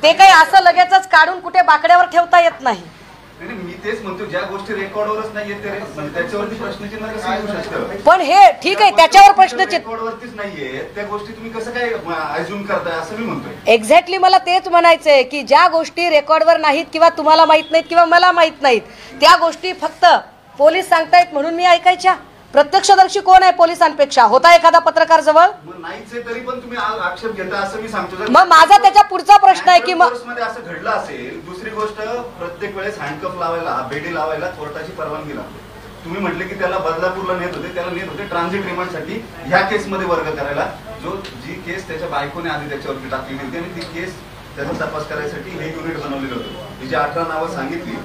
ते काही असं लगेचच काढून कुठे बाकड्यावर ठेवता येत नाही. नाही, मी तेच म्हणतो, ज्या गोष्टी रेकॉर्डवरच नाहीये त्याच्यावरती प्रश्नचिन्ह कसं येऊ शकतं? पण हे ठीक आहे, त्याच्यावर प्रश्नचिन्ह रेकॉर्डवरतीच नाहीये, त्या गोष्टी तुम्ही कसं काय अज्युम करताय असं मी म्हणतोय. एक्झॅक्टली मला तेच म्हणायचंय की ज्या गोष्टी रेकॉर्डवर नाहीत किंवा तुम्हाला माहित नाहीत किंवा मला माहित नाहीत, त्या गोष्टी फक्त पोलीस सांगतायत म्हणून मी ऐकायच्या. प्रत्यक्षदर्शी कोण आहे पोलिसांपेक्षा? होता एखादा पत्रकार जवळ? मग नाहीच आहे तरी पण तुम्ही आक्षेप घेता असं मी सांगतो. मग माझा त्याच्या पुढचा प्रश्न आहे की मग मध्ये असं घडलं असेल. दुसरी गोष्ट, प्रत्येक वेळेस हँडकफ लावायला, बेडी लावायला कोर्टाची परवानगी लागते. तुम्ही म्हटले की त्याला बदलापूरला नेत होते, त्याला नेत होते ट्रान्झिट रिमांडसाठी ह्या केसमध्ये वर्ग करायला. जी केस त्याच्या बायकोने आधी त्याच्यावरती टाकलेली होती आणि ती केस त्याचा तपास करायसाठी हे युनिट बनवलेलं होतं. ही जी 18 नावं सांगितली,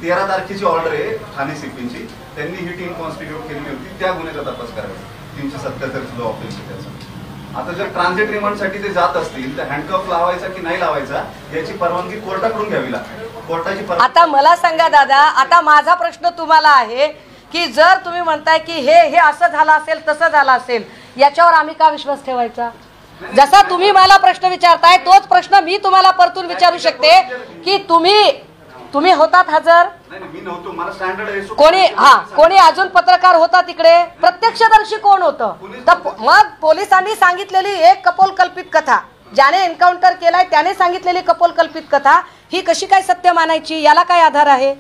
13 तारखेची ऑर्डर आहे ठाणे सीपीची. त्यांनी ही टीम कॉन्स्टिट्यूट केलेली होती त्या गुन्ह्याचा तपास करायचा. 377 जो ऑफिस आहे त्याचा. आता जर ट्रान्झिट रिमांडसाठी ते जात असतील तर हँडकफ लावायचा की नाही लावायचा याची परवानगी कोर्टाकडून घ्यावी लागते. कोर्टाची आता मला सांगा दादा, आता माझा प्रश्न तुम्हाला आहे की जर तुम्ही म्हणताय की हे असं झालं असेल, तसं झालं असेल, याच्यावर आम्ही का विश्वास ठेवायचा? जसा तुम्ही मला प्रश्न विचारताय तोच प्रश्न मी तुम्हाला परतून विचारू शकते की तुम्ही होतात हजर? मी नव्हतो, मला स्टँडर्ड कोणी अजून पत्रकार होता तिकडे? प्रत्यक्षदर्शी कोण होतं? तर मग पोलिसांनी सांगितलेली एक कपोलकल्पित कथा, ज्याने एन्काउंटर केलाय त्याने सांगितलेली कपोलकल्पित कथा ही कशी काय सत्य मानायची? याला काय आधार आहे?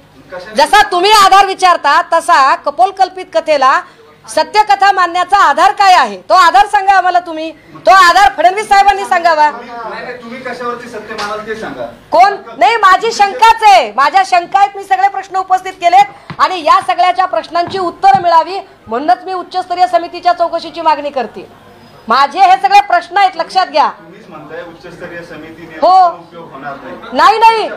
जसा तुम्ही आधार विचारता तसा कपोलकल्पित कथेला सत्यकथा मानण्याचा आधार काय आहे? तो आधार सांगा आम्हाला. तुम्ही तो आधार फडणवीस साहेबांनी सांगावा. तुम्ही कशावरती सत्य मानाल ते सांगा. कोण? नाही, माझी शंकाच आहे, माझ्या शंका आहेत. मी सगळे प्रश्न उपस्थित केलेत आणि या सगळ्याच्या प्रश्नांची उत्तरं मिळावी म्हणूनच मी उच्चस्तरीय समितीच्या चौकशीची मागणी करते. माझे हे सगळे प्रश्न आहेत, लक्षात घ्या. तुम्हीच म्हणताय उच्चस्तरीय समितीने हो. उपयोग होणार नाही. नाही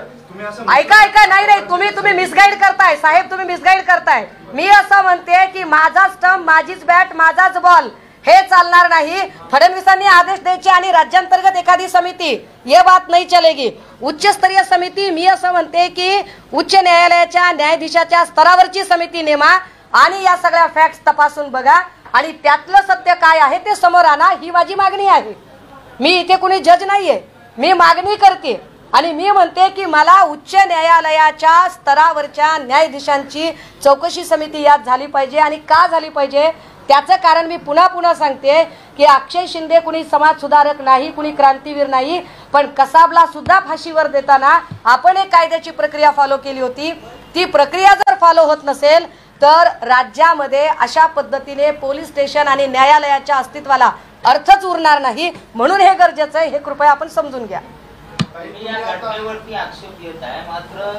ऐका नाही, तुम्ही मिसगाईड करताय साहेब, तुम्ही मिसगाईड करताय. मी असं म्हणते की माझा स्टंप, माझीच बॅट, माझाच बॉल हे चालणार नाही. फडणवीसांनी आदेश द्यायचे आणि राज्यांतर्गत एखादी समिती, ये बात नाही चलेगी. उच्चस्तरीय समिती, मी असं म्हणते की उच्च न्यायालयाच्या न्यायाधीशाच्या स्तरावरची समिती नेमा आणि या सगळ्या फॅक्ट्स तपासून बघा आणि त्यातलं सत्य काय आहे ते समोर आणा, ही माझी मागणी आहे. मी इथे कुणी जज नाहीये, मी मागणी करते आणि मी म्हणते की मला उच्च न्यायालयाच्या स्तरावरच्या न्यायाधीशांची चौकशी समिती यात झाली पाहिजे. आणि का झाली पाहिजे त्याचं कारण मी पुन्हा सांगते की अक्षय शिंदे कुणी समाज सुधारक नाही, कुणी क्रांतीवीर नाही, पण कसाबला सुद्धा फाशीवर देताना आपण एक कायद्याची प्रक्रिया फॉलो केली होती. ती प्रक्रिया जर फॉलो होत नसेल तर राज्यामध्ये अशा पद्धतीने पोलीस स्टेशन आणि न्यायालयाच्या अस्तित्वाला अर्थच उरणार नाही. म्हणून हे गरजेचं आहे, हे कृपया आपण समजून घ्या. तुम्ही या घटनेवरती आक्षेप घेत आहे, मात्र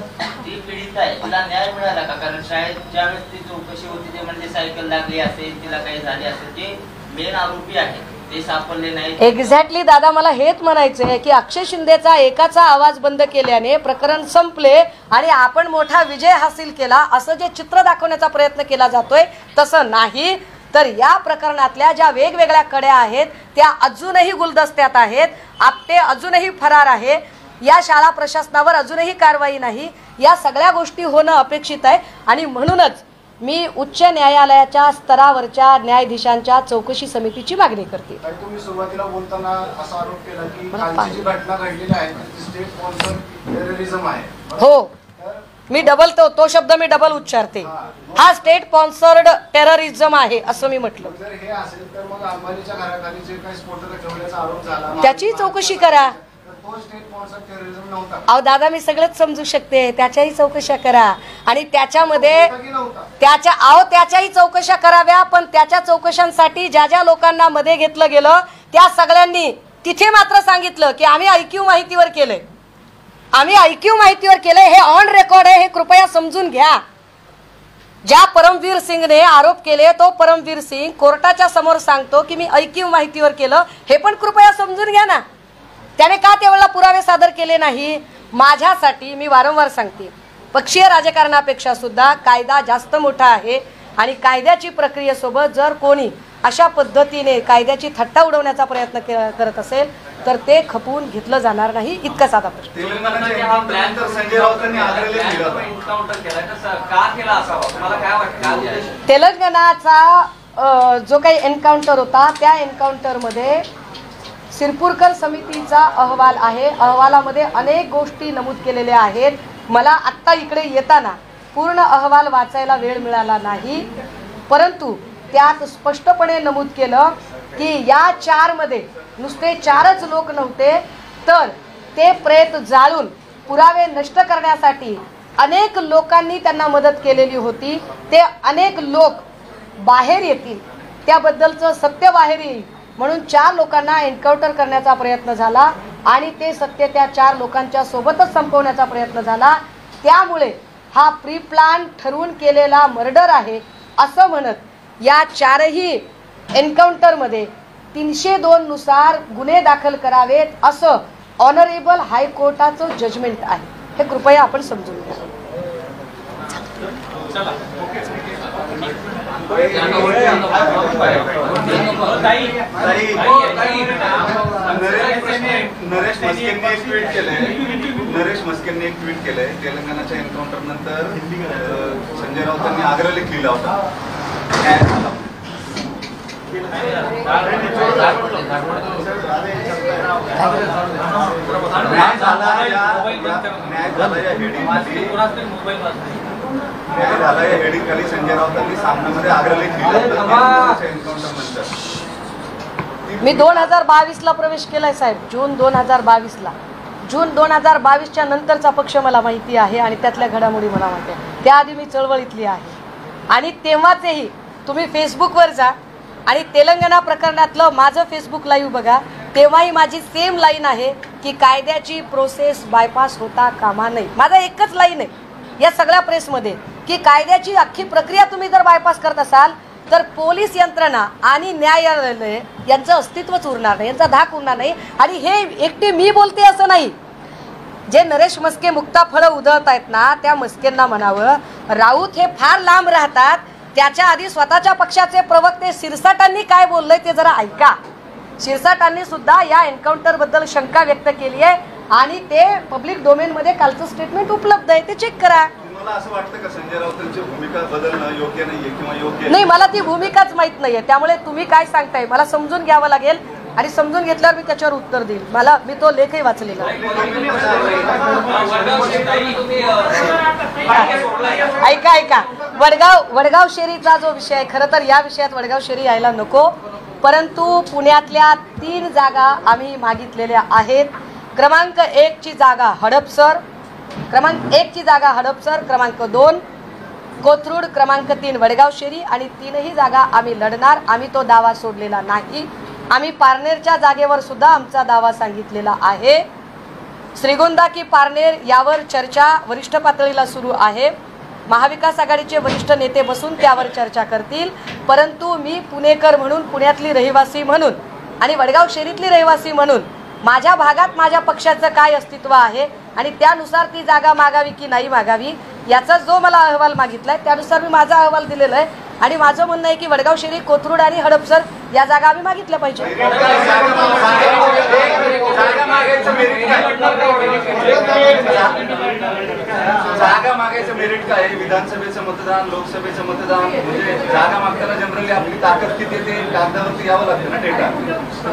जी पीडित आहे तिला न्याय मिळाला का? कारण शाळेत ज्यावेळेस ती चौकशी होती ते म्हणजे सायकल लागली असेल, तिला काही झाले असेल, जे मेन आरोपी आहे ते सापडले नाही. एक्झॅक्टली दादा, मला हेच म्हणायचं आहे की अक्षय शिंदेचा एकाचा आवाज बंद केल्याने प्रकरण संपले आणि आपण मोठा विजय हासिल केला असं जे चित्र दाखवण्याचा प्रयत्न केला जातोय तसं नाही. तर या प्रकरणातल्या ज्या वेगवेगळ्या कड्या आहेत त्या अजूनही गुलदस्त्यात आहेत. आपटे अजूनही फरार आहे. या शाळा प्रशासनावर अजूनही कारवाई नाही. या सगळ्या गोष्टी होणं अपेक्षित आहे आणि म्हणूनच मी उच्च न्यायालयाच्या स्तरावरच्या न्यायाधीशांच्या चौकशी समितीची मागणी करते. तुम्ही सुरुवातीला बोलताना असा आरोप केला की कालची जी घटना घडलेली आहे ती स्टेट स्पॉन्सर टेररिझम आहे. हो, मी तो शब्द मी डबल उच्चारते. हा स्टेट स्पॉन्सर्ड टेररिझम आहे असं मी म्हटलं. जर हे असेल तर मग अंबानीच्या घराखाली जे काही स्फोटक ठेवण्याचा आरोप झाला त्याची चौकशी करा. तो स्टेट स्पॉन्सर टेररिझम नव्हता. अहो दादा, मी सगळंच समजू शकते, त्याच्याही चौकशा करा आणि त्याच्यामध्ये त्याच्याही चौकशा कराव्या. पण त्याच्या चौकशांसाठी ज्या लोकांना मध्ये घेतलं गेलं त्या सगळ्यांनी तिथे मात्र सांगितलं की आम्ही IQ माहितीवर केलंय, आम्ही IQ माहितीवर केलंय. हे ऑन रेकॉर्ड आहे, हे कृपया समजून घ्या. ज्या परमवीर सिंगने आरोप केले तो परमवीर सिंग कोर्टाच्या समोर सांगतो की मी IQ माहितीवर केलं. हे पण कृपया समजून घ्या ना. त्याने का त्यावेळेला पुरावे सादर केले नाही? माझ्यासाठी, मी वारंवार सांगते, पक्षीय राजकारणापेक्षा सुद्धा कायदा जास्त मोठा आहे आणि कायद्याची प्रक्रियेसोबत जर कोणी अशा पद्धतीने कायद्याची थट्टा उडवण्याचा प्रयत्न करत असेल तर ते खपवून घेतलं जाणार नाही, इतका साधा प्रश्न. तेलंगणाचा जो काही एन्काउंटर होता त्या एन्काउंटरमध्ये सिरपूरकर समितीचा अहवाल आहे. अहवालामध्ये अनेक गोष्टी नमूद केलेल्या आहेत. मला आत्ता इकडे येताना पूर्ण अहवाल वाचायला वेळ मिळाला नाही, परंतु त्यात स्पष्टपणे नमूद केलं की या 4 मध्ये नुसते 4च लोक नव्हते, तर ते प्रेत जाळून पुरावे नष्ट करण्यासाठी अनेक लोकांनी त्यांना मदत केलेली होती. ते अनेक लोक बाहेर येतील, त्याबद्दलचं सत्य बाहेर येईल म्हणून 4 लोकांना एन्काउंटर करण्याचा प्रयत्न झाला आणि ते सत्य त्या 4 लोकांच्या सोबतच संपवण्याचा प्रयत्न झाला. त्यामुळे हा प्री प्लॅन ठरवून केलेला मर्डर आहे असं म्हणत या 4ही एन्काउंटरमध्ये 302 नुसार गुन्हे दाखल करावेत असं ऑनरेबल हायकोर्टाचं जजमेंट आहे. हे कृपया आपण समजून घ्या. नरेश मस्केंनी एक ट्विट केलंय. तेलंगणाच्या एन्काउंटर नंतर संजय राऊतांनी आग्रहलेख लिहिला होता. न्याय झाला या हेडिंग खाली संजय राऊतांनी सामन्यामध्ये आग्रहलेख लिहिला होता एन्काउंटर नंतर. मी 2022ला प्रवेश केलाय साहेब, जून 2022ला. जून 2022च्या नंतरचा पक्ष मला माहिती आहे आणि त्यातल्या घडामोडी मला माहिती आहे. त्याआधी मी चळवळीतली आहे आणि तेव्हाचेही तुम्ही फेसबुकवर जा आणि तेलंगणा प्रकरणातलं माझं फेसबुक लाईव्ह बघा, तेव्हाही माझी सेम लाईन आहे की कायद्याची प्रोसेस बायपास होता कामा नये. माझा एकच लाईन आहे या सगळ्या प्रेसमध्ये की कायद्याची अख्खी प्रक्रिया तुम्ही जर बायपास करत असाल तर पोलीस यंत्रणा आणि न्यायालय यांचं अस्तित्वच उरणार नाही, यांचा धाक उरणार नाही. आणि हे एकटी मी बोलते असं नाही, जे नरेश मस्के मुक्ताफळं उधळत आहेत ना त्या मस्केंना म्हणावं, राऊत हे फार लांब राहतात, त्याच्या आधी स्वतःच्या पक्षाचे प्रवक्ते शिरसाटांनी काय बोललंय ते जरा ऐका. शिरसाटांनी सुद्धा या एन्काउंटर बद्दल शंका व्यक्त केली आहे आणि ते पब्लिक डोमेन मध्ये कालचं स्टेटमेंट उपलब्ध आहे, ते चेक करा. तुम्हाला असं वाटतं का संजय राऊतांची भूमिका बदलणं योग्य नाहीये किंवा योग्य नाही? मला ती भूमिकाच माहित नाहीये, त्यामुळे तुम्ही काय सांगताय मला समजून घ्यावं लागेल आणि समजून घेतल्यावर मी त्याच्यावर उत्तर देईल. मी तो लेखही वाचलेला आहे. ऐका वडगाव शेरीचा जो विषय आहे, खरं तर या विषयात वडगाव शेरी यायला नको, परंतु पुण्यातल्या 3 जागा आम्ही मागितलेल्या आहेत. क्रमांक 1 ची जागा हडपसर, क्रमांक 2 कोथरूड, क्रमांक 3 वडगाव शेरी आणि 3ही जागा आम्ही लढणार. आम्ही तो दावा सोडलेला नाही. आम्ही पारनेरच्या जागेवर सुद्धा आमचा दावा सांगितलेला आहे. श्रीगोंदा की पारनेर यावर चर्चा वरिष्ठ पातळीला सुरू आहे. महाविकास आघाडीचे वरिष्ठ नेते बसून त्यावर चर्चा करतील, परंतु मी पुणेकर म्हणून, पुण्यातली रहिवासी म्हणून आणि वडगाव शेरीतली रहिवासी म्हणून माझ्या भागात माझ्या पक्षाचं काय अस्तित्व आहे आणि त्यानुसार ती जागा मागावी की नाही मागावी याचा जो मला अहवाल मागितलाय त्यानुसार मी माझा अहवाल दिलेला आहे. आणि माझं म्हणणं आहे की वडगाव शेरी, कोथरूड आणि हडपसर या जागा आम्ही मागितल्या पाहिजे. जागा मागायचं मेरिट काय? विधानसभेचं मतदान, लोकसभेचं मतदान, म्हणजे जागा मागताना जनरली आपली ताकद किती येते कागदावरती यावं लागतं ना डेटा.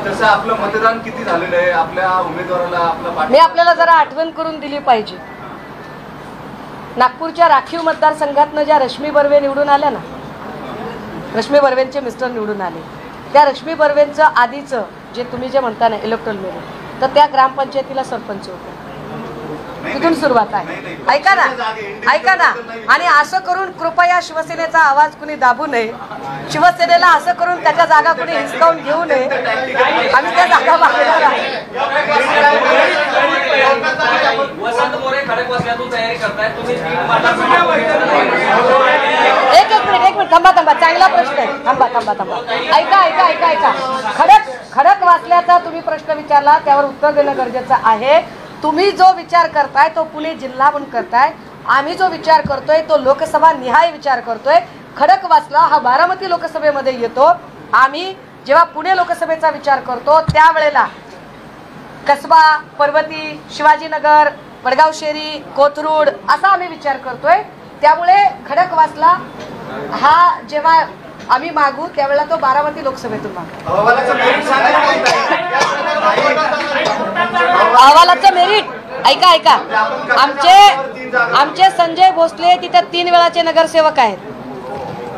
तसं आपलं मतदान किती झालेलं आहे आपल्या उमेदवाराला आपला. मी आपल्याला जरा आठवण करून दिली पाहिजे. नागपूरच्या राखीव मतदारसंघातनं ज्या रश्मी बर्वे निवडून आल्या ना, रश्मी बर्वेंचे मिस्टर निवडून आले, त्या रश्मी बर्वेंचं आधीचं जे तुम्ही जे म्हणता ना इलेक्ट्रल मेरिट, तर त्या ग्रामपंचायतीला सरपंच होते. तिथून सुरुवात आहे. ऐका ना आणि असं करून कृपया शिवसेनेचा आवाज कुणी दाबू नये. शिवसेनेला असं करून त्याच्या जागा कुणी हिसकावून घेऊ नये. आम्ही त्या जागा मागणार आहे. वसंत मोरे खडकवासल्यातून तयारी करताय तुम्ही. एक मिनिट थांबा, चांगला प्रश्न आहे. थांबा. ऐका. खडक वाचल्याचा तुम्ही प्रश्न विचारला, त्यावर उत्तर देणं गरजेचं आहे. तुम्ही जो विचार करताय तो पुणे जिल्हा म्हणून करताय. आम्ही जो विचार करतोय तो लोकसभा निहाय विचार करतोय. खडकवासला हा बारामती लोकसभेमध्ये येतो. आम्ही जेव्हा पुणे लोकसभेचा विचार करतो त्यावेळेला कसबा, पर्वती, शिवाजीनगर, वडगाव शेरी, कोथरूड असा आम्ही विचार करतोय. त्यामुळे खडकवासला हा जेव्हा आम्ही मागू त्यावेळेला तो बारामती लोकसभेतून मागू. अहवालाचं मेरिट ऐका आमचे संजय भोसले तिथे 3 वेळाचे नगरसेवक आहेत.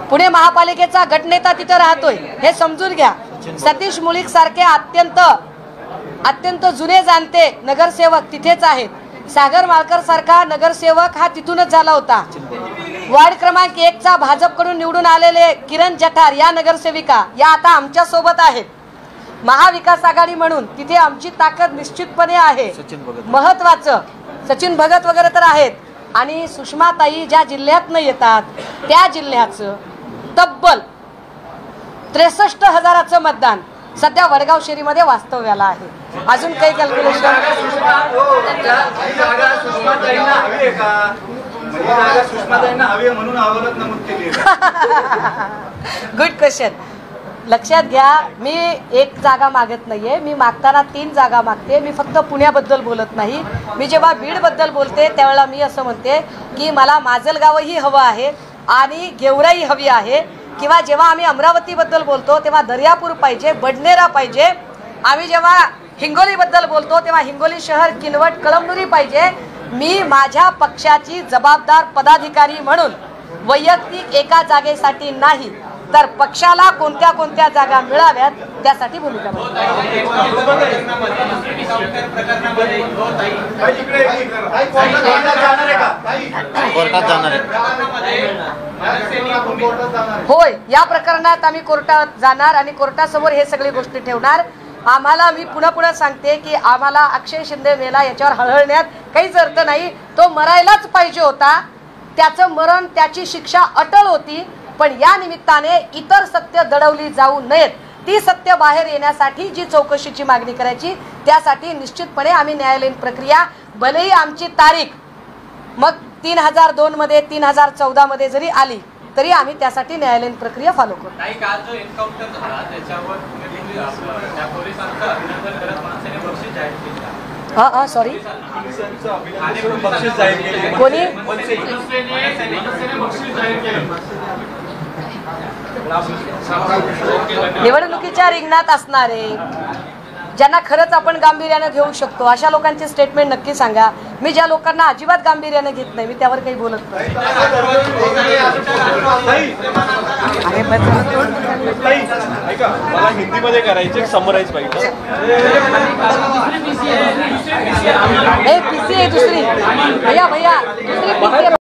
पुणे महापालिकेचा गटनेता तिथे राहतोय हे समजून घ्या. सतीश मुळीक सारखे अत्यंत जुने जाणते नगरसेवक तिथेच आहेत. सागर माळकर सारखा नगरसेवक हा तिथूनच झाला होता. वार्ड क्रमांक 1चा भाजपकडून निवडून आलेले किरण जठार या नगरसेविका या आता आमच्या सोबत आहेत. महाविकास आघाडी म्हणून तिथे आमची ताकद निश्चितपणे आहे. महत्वाचं सचिन भगत वगैरे तर आहेत. आणि सुषमाताई ज्या जिल्ह्यातनं येतात त्या जिल्ह्याचं तब्बल 63,000चं मतदान सध्या वडगाव शेरीमध्ये वास्तव्याला आहे. अजून काही कॅल्क्युलेशन गुड क्वेश्चन. लक्षात घ्या मी एक जागा मागत नाहीये. मी मागताना 3 जागा मागते. मी फक्त पुण्याबद्दल बोलत नाही. मी जेव्हा बीडबद्दल बोलते त्यावेळेला मी असं म्हणते की मला माजलगावही हवं आहे आणि गेवराई हवी आहे. किंवा जेव्हा आम्ही अमरावतीबद्दल बोलतो तेव्हा दर्यापूर पाहिजे, बडनेरा पाहिजे. आम्ही जेव्हा हिंगोलीबद्दल बोलतो तेव्हा हिंगोली शहर, किनवट, कळमनुरी पाहिजे. मी माझ्या पक्षाची जबाबदार पदाधिकारी म्हणून वैयक्तिक एका जागेसाठी नाही तर पक्षाला कोणत्या जागा मिळाव्यात त्यासाठी भूमिका होय. या प्रकरणात आम्ही कोर्टात जाणार आणि कोर्टासमोर हे सगळी गोष्टी ठेवणार. आम्हाला मी पुन्हा सांगते की आम्हाला अक्षय शिंदे मेला याच्यावर हळहळण्यात काहीच अर्थ नाही. तो मरायलाच पाहिजे होता. त्याचं मरण, त्याची शिक्षा अटळ होती. पण या निमित्ताने इतर सत्य दडवली जाऊ नयेत. ती सत्य बाहेर येण्यासाठी जी चौकशीची मागणी करायची त्यासाठी निश्चितपणे आम्ही न्यायालयीन प्रक्रिया भलेही आमची तारीख मग 3002 मध्ये 3014 मध्ये जरी आली तरी आम्ही त्यासाठी न्यायालयीन प्रक्रिया फॉलो करू. सॉरी कोणी निवडणुकीच्या रिंगणात असणारे ज्यांना खरंच आपण गांभीर्याने घेऊ शकतो अशा लोकांचे स्टेटमेंट नक्की सांगा. मी ज्या लोकांना अजिबात गांभीर्याने घेत नाही मी त्यावर काही बोलत नाही. मला हिंदीमध्ये करायचे समराईज पाहिजे. PCA दुसरी भैया दुसरी PCA